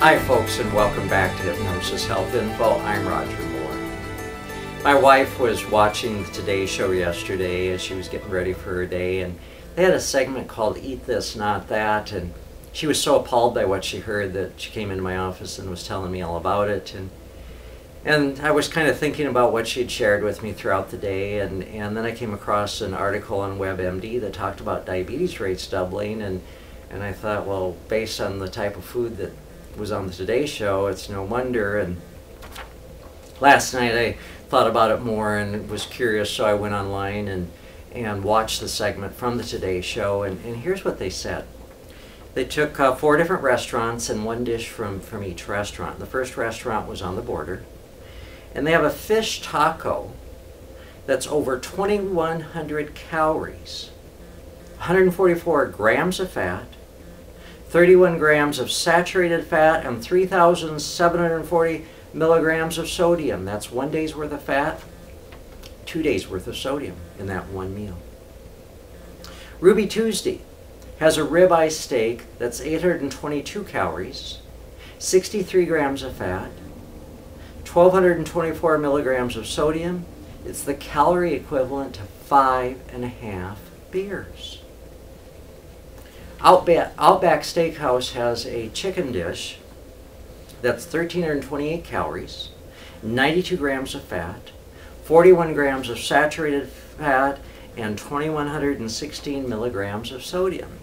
Hi folks, and welcome back to Hypnosis Health Info. I'm Roger Moore. My wife was watching the Today Show yesterday as she was getting ready for her day, and they had a segment called Eat This, Not That, and she was so appalled by what she heard that she came into my office and was telling me all about it. And I was kind of thinking about what she'd shared with me throughout the day, and then I came across an article on WebMD that talked about diabetes rates doubling, and I thought, well, based on the type of food that was on the Today Show, it's no wonder. And last night I thought about it more and was curious, so I went online and watched the segment from the Today Show, and here's what they said. They took 4 different restaurants and 1 dish from each restaurant. The first restaurant was on the border, and they have a fish taco that's over 2,100 calories, 144 grams of fat, 31 grams of saturated fat, and 3,740 milligrams of sodium. That's 1 day's worth of fat, 2 days worth of sodium in that one meal. Ruby Tuesday has a ribeye steak that's 822 calories, 63 grams of fat, 1,224 milligrams of sodium. It's the calorie equivalent to 5.5 beers. Outback Steakhouse has a chicken dish that's 1,328 calories, 92 grams of fat, 41 grams of saturated fat, and 2,116 milligrams of sodium.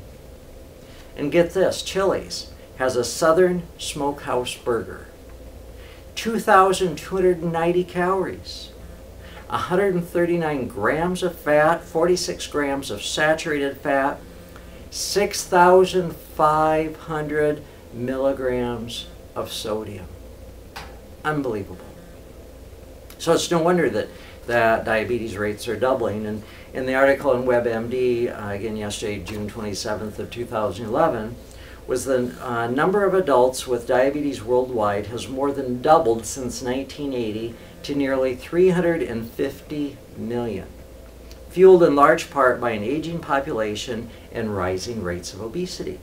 And get this, Chili's has a Southern Smokehouse burger, 2,290 calories, 139 grams of fat, 46 grams of saturated fat, 6,500 milligrams of sodium. Unbelievable. So it's no wonder that diabetes rates are doubling. And in the article on WebMD, again yesterday, June 27th of 2011, was the number of adults with diabetes worldwide has more than doubled since 1980 to nearly 350 million. Fueled in large part by an aging population and rising rates of obesity.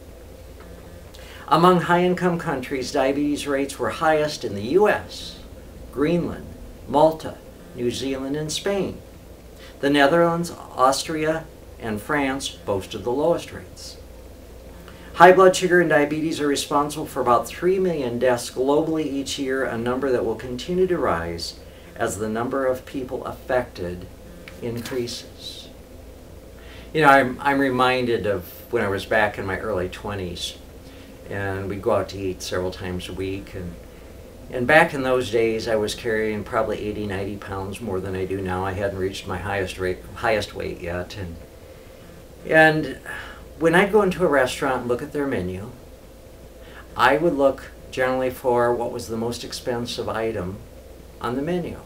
Among high-income countries, diabetes rates were highest in the US, Greenland, Malta, New Zealand, and Spain. The Netherlands, Austria, and France boasted the lowest rates. High blood sugar and diabetes are responsible for about 3 million deaths globally each year, a number that will continue to rise as the number of people affected increases. You know, I'm reminded of when I was back in my early 20s, and we'd go out to eat several times a week, and back in those days I was carrying probably 80, 90 pounds more than I do now. I hadn't reached my highest weight yet, and when I'd go into a restaurant and look at their menu, I would look generally for what was the most expensive item on the menu,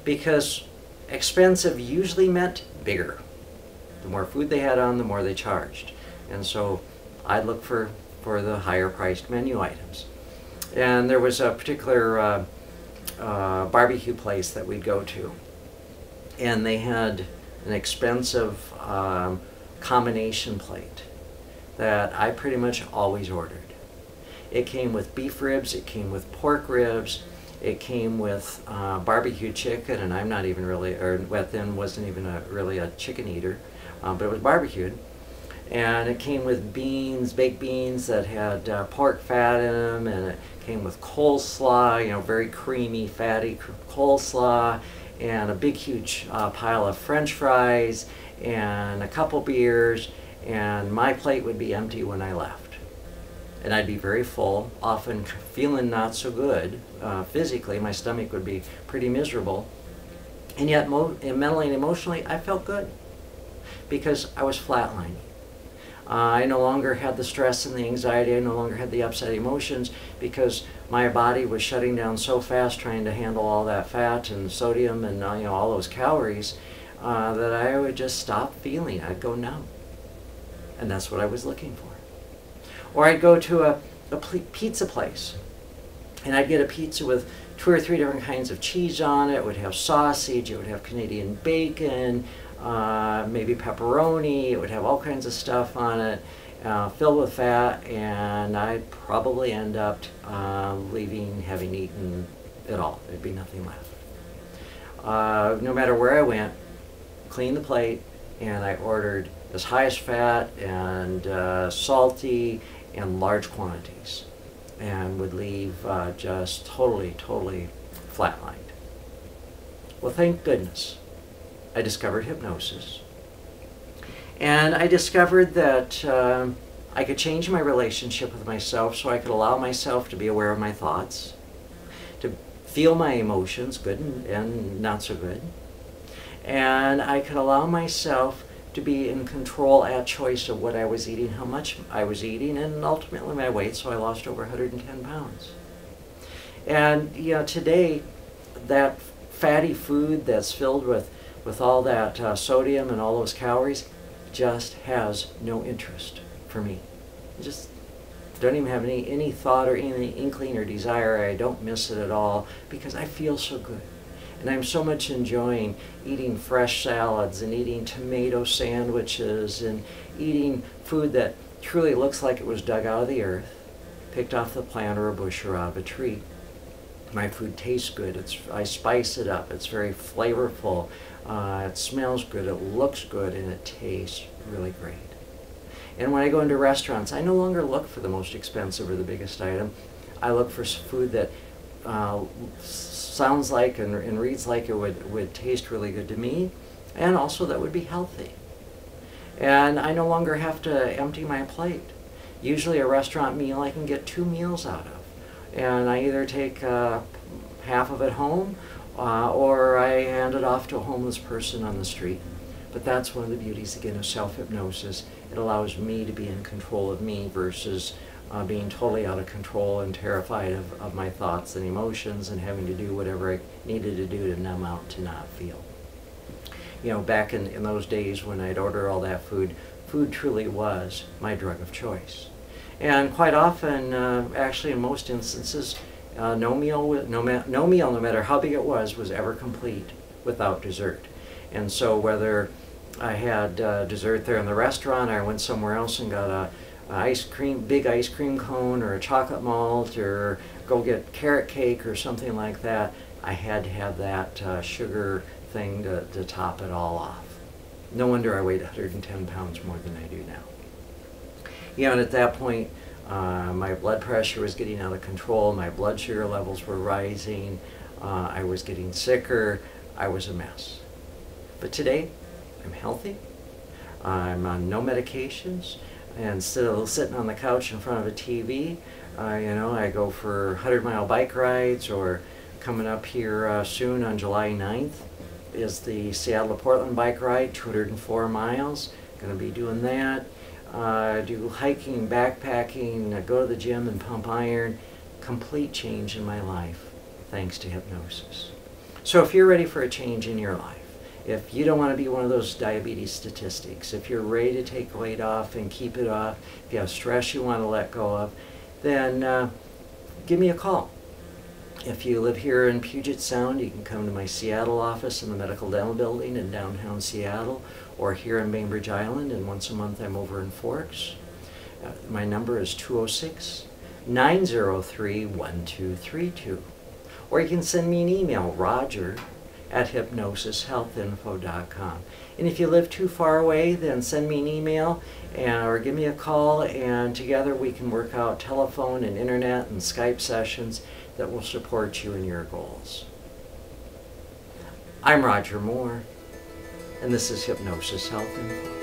because expensive usually meant bigger. The more food they had on, the more they charged. And so I'd look for the higher priced menu items. And there was a particular barbecue place that we'd go to, and they had an expensive combination plate that I pretty much always ordered. It came with beef ribs, it came with pork ribs, it came with barbecue chicken, and I'm not even really, or then wasn't even really a chicken eater, but it was barbecued. And it came with beans, baked beans that had pork fat in them, and it came with coleslaw, you know, very creamy, fatty coleslaw, and a big, huge pile of French fries, and a couple beers, and my plate would be empty when I left. And I'd be very full, often feeling not so good physically. My stomach would be pretty miserable. And yet mentally and emotionally, I felt good because I was flatlining. I no longer had the stress and the anxiety. I no longer had the upset emotions because my body was shutting down so fast trying to handle all that fat and sodium and you know, all those calories that I would just stop feeling. I'd go numb. And that's what I was looking for. Or I'd go to a pizza place, and I'd get a pizza with 2 or 3 different kinds of cheese on it. It would have sausage, it would have Canadian bacon, maybe pepperoni, it would have all kinds of stuff on it. filled with fat, and I'd probably end up leaving having eaten it all. There'd be nothing left. No matter where I went, cleaned the plate, and I ordered as highest fat and salty and large quantities, and would leave just totally flatlined. Well, thank goodness I discovered hypnosis. And I discovered that I could change my relationship with myself, so I could allow myself to be aware of my thoughts, to feel my emotions, good and not so good. And I could allow myself to be in control at choice of what I was eating, how much I was eating, and ultimately my weight, so I lost over 110 pounds. And today, that fatty food that's filled with all that sodium and all those calories just has no interest for me. I just don't even have any thought or any inkling or desire. I don't miss it at all because I feel so good. And I'm so much enjoying eating fresh salads and eating tomato sandwiches and eating food that truly looks like it was dug out of the earth, picked off the plant or a bush or out of a tree. My food tastes good. I spice it up. It's very flavorful. It smells good. It looks good, and it tastes really great. And when I go into restaurants, I no longer look for the most expensive or the biggest item. I look for food that sounds like and reads like it would taste really good to me, and also that would be healthy. And I no longer have to empty my plate. Usually a restaurant meal I can get 2 meals out of. And I either take half of it home or I hand it off to a homeless person on the street. But that's one of the beauties, again, of self-hypnosis. It allows me to be in control of me versus being totally out of control and terrified of my thoughts and emotions and having to do whatever I needed to do to numb out, to not feel. Back in those days when I'd order all that food, food truly was my drug of choice. And quite often, actually in most instances, no meal, no matter how big it was ever complete without dessert. And so whether I had dessert there in the restaurant, or I went somewhere else and got a big ice cream cone or a chocolate malt, or go get carrot cake or something like that, I had to have that sugar thing to top it all off. No wonder I weighed 110 pounds more than I do now. And at that point, my blood pressure was getting out of control, my blood sugar levels were rising, I was getting sicker, I was a mess. But today, I'm healthy, I'm on no medications, and still sitting on the couch in front of a TV. I go for 100-mile bike rides, or coming up here soon on July 9th is the Seattle to Portland bike ride, 204 miles. Going to be doing that. Do hiking, backpacking, go to the gym and pump iron. Complete change in my life thanks to hypnosis. So if you're ready for a change in your life, if you don't want to be one of those diabetes statistics, if you're ready to take weight off and keep it off, if you have stress you want to let go of, then give me a call. If you live here in Puget Sound, you can come to my Seattle office in the Medical Dental Building in downtown Seattle, or here in Bainbridge Island, and once a month I'm over in Forks. My number is 206-903-1232. Or you can send me an email, roger@hypnosishealthinfo.com. And if you live too far away, then send me an email or give me a call, and together we can work out telephone and internet and Skype sessions that will support you in your goals. I'm Roger Moore, and this is Hypnosis Health Info.